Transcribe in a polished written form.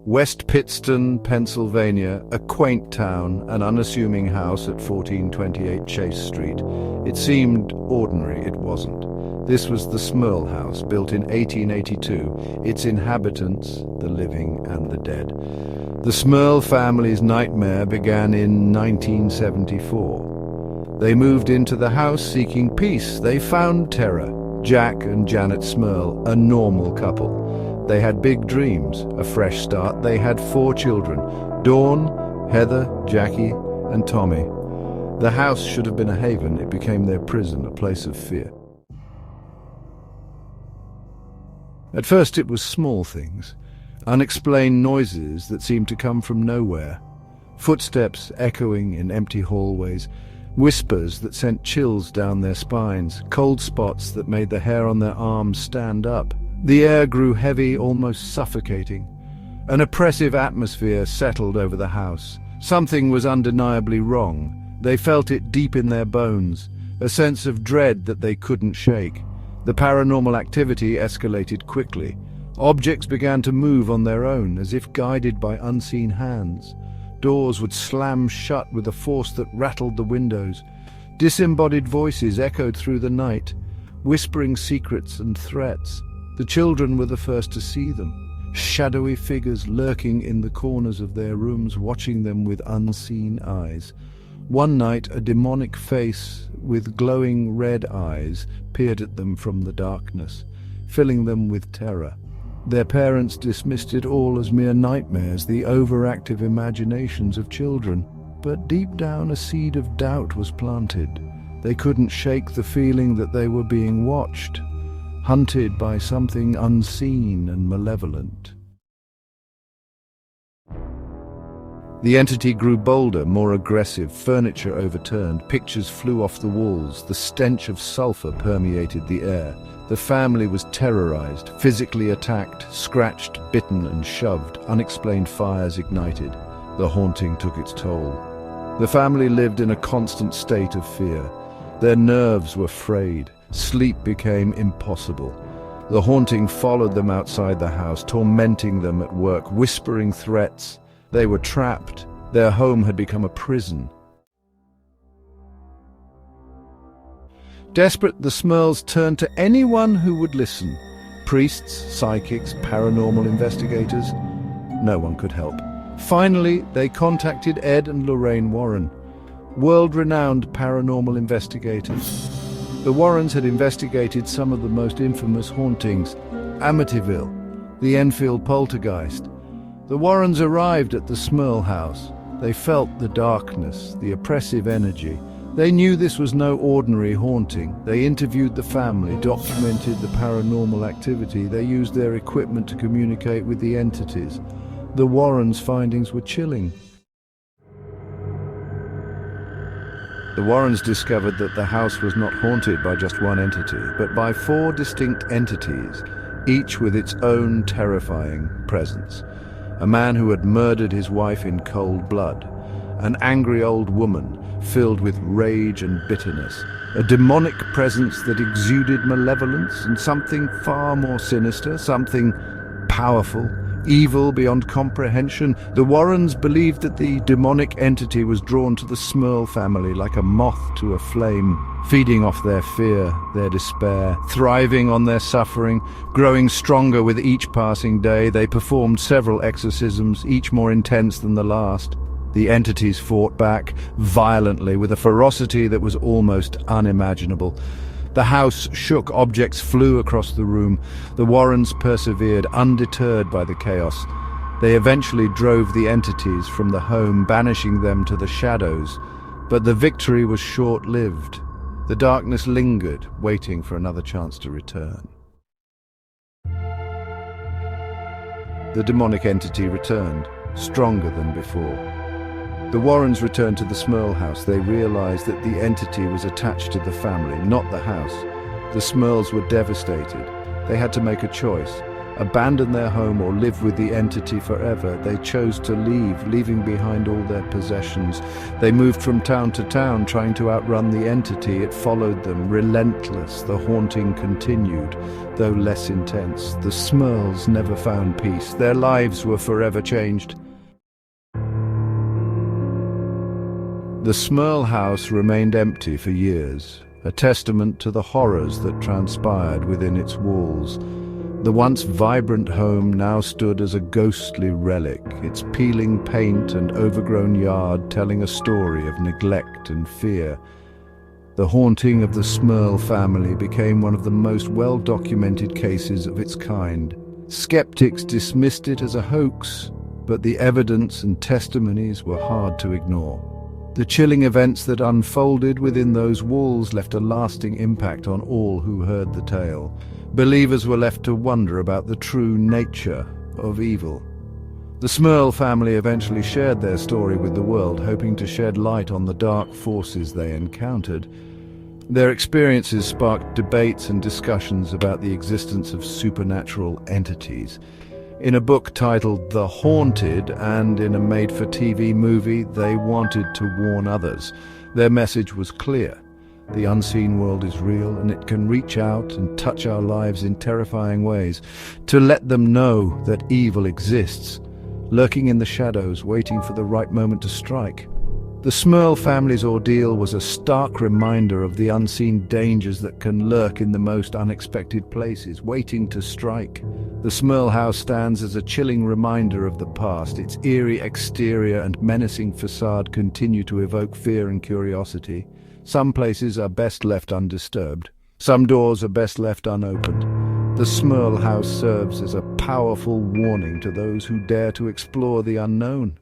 West Pittston, Pennsylvania, a quaint town, an unassuming house at 1428 Chase Street. It seemed ordinary, it wasn't. This was the Smurl House, built in 1882, its inhabitants, the living and the dead. The Smurl family's nightmare began in 1974. They moved into the house seeking peace. They found terror. Jack and Janet Smurl, a normal couple. They had big dreams, a fresh start. They had 4 children, Dawn, Heather, Jackie, and Tommy. The house should have been a haven. It became their prison, a place of fear. At first it was small things, unexplained noises that seemed to come from nowhere, footsteps echoing in empty hallways, whispers that sent chills down their spines, cold spots that made the hair on their arms stand up. The air grew heavy, almost suffocating. An oppressive atmosphere settled over the house. Something was undeniably wrong. They felt it deep in their bones, a sense of dread that they couldn't shake. The paranormal activity escalated quickly. Objects began to move on their own, as if guided by unseen hands. Doors would slam shut with a force that rattled the windows. Disembodied voices echoed through the night, whispering secrets and threats. The children were the first to see them, shadowy figures lurking in the corners of their rooms, watching them with unseen eyes. One night, a demonic face with glowing red eyes peered at them from the darkness, filling them with terror. Their parents dismissed it all as mere nightmares, the overactive imaginations of children. But deep down, a seed of doubt was planted. They couldn't shake the feeling that they were being watched, hunted by something unseen and malevolent. The entity grew bolder, more aggressive, furniture overturned, pictures flew off the walls, the stench of sulfur permeated the air. The family was terrorized, physically attacked, scratched, bitten and shoved. Unexplained fires ignited. The haunting took its toll. The family lived in a constant state of fear. Their nerves were frayed. Sleep became impossible. The haunting followed them outside the house, tormenting them at work, whispering threats. They were trapped. Their home had become a prison. Desperate, the Smurls turned to anyone who would listen. Priests, psychics, paranormal investigators. No one could help. Finally, they contacted Ed and Lorraine Warren, world-renowned paranormal investigators. The Warrens had investigated some of the most infamous hauntings: Amityville, the Enfield poltergeist. The Warrens arrived at the Smurl House. They felt the darkness, the oppressive energy. They knew this was no ordinary haunting. They interviewed the family, documented the paranormal activity. They used their equipment to communicate with the entities. The Warrens' findings were chilling. The Warrens discovered that the house was not haunted by just one entity, but by 4 distinct entities, each with its own terrifying presence. A man who had murdered his wife in cold blood, an angry old woman filled with rage and bitterness, a demonic presence that exuded malevolence, and something far more sinister, something powerful, evil beyond comprehension. The Warrens believed that the demonic entity was drawn to the Smurl family like a moth to a flame, feeding off their fear, their despair, thriving on their suffering, growing stronger with each passing day. They performed several exorcisms, each more intense than the last. The entities fought back violently with a ferocity that was almost unimaginable. The house shook, objects flew across the room. The Warrens persevered, undeterred by the chaos. They eventually drove the entities from the home, banishing them to the shadows. But the victory was short-lived. The darkness lingered, waiting for another chance to return. The demonic entity returned, stronger than before. The Warrens returned to the Smurl House. They realized that the entity was attached to the family, not the house. The Smurls were devastated. They had to make a choice: abandon their home or live with the entity forever. They chose to leave, leaving behind all their possessions. They moved from town to town, trying to outrun the entity. It followed them, relentless. The haunting continued, though less intense. The Smurls never found peace. Their lives were forever changed. The Smurl House remained empty for years, a testament to the horrors that transpired within its walls. The once vibrant home now stood as a ghostly relic, its peeling paint and overgrown yard telling a story of neglect and fear. The haunting of the Smurl family became one of the most well-documented cases of its kind. Skeptics dismissed it as a hoax, but the evidence and testimonies were hard to ignore. The chilling events that unfolded within those walls left a lasting impact on all who heard the tale. Believers were left to wonder about the true nature of evil. The Smurl family eventually shared their story with the world, hoping to shed light on the dark forces they encountered. Their experiences sparked debates and discussions about the existence of supernatural entities. In a book titled The Haunted and in a made-for-TV movie, they wanted to warn others. Their message was clear. The unseen world is real, and it can reach out and touch our lives in terrifying ways. To let them know that evil exists, lurking in the shadows, waiting for the right moment to strike. The Smurl family's ordeal was a stark reminder of the unseen dangers that can lurk in the most unexpected places, waiting to strike. The Smurl House stands as a chilling reminder of the past. Its eerie exterior and menacing facade continue to evoke fear and curiosity. Some places are best left undisturbed. Some doors are best left unopened. The Smurl House serves as a powerful warning to those who dare to explore the unknown.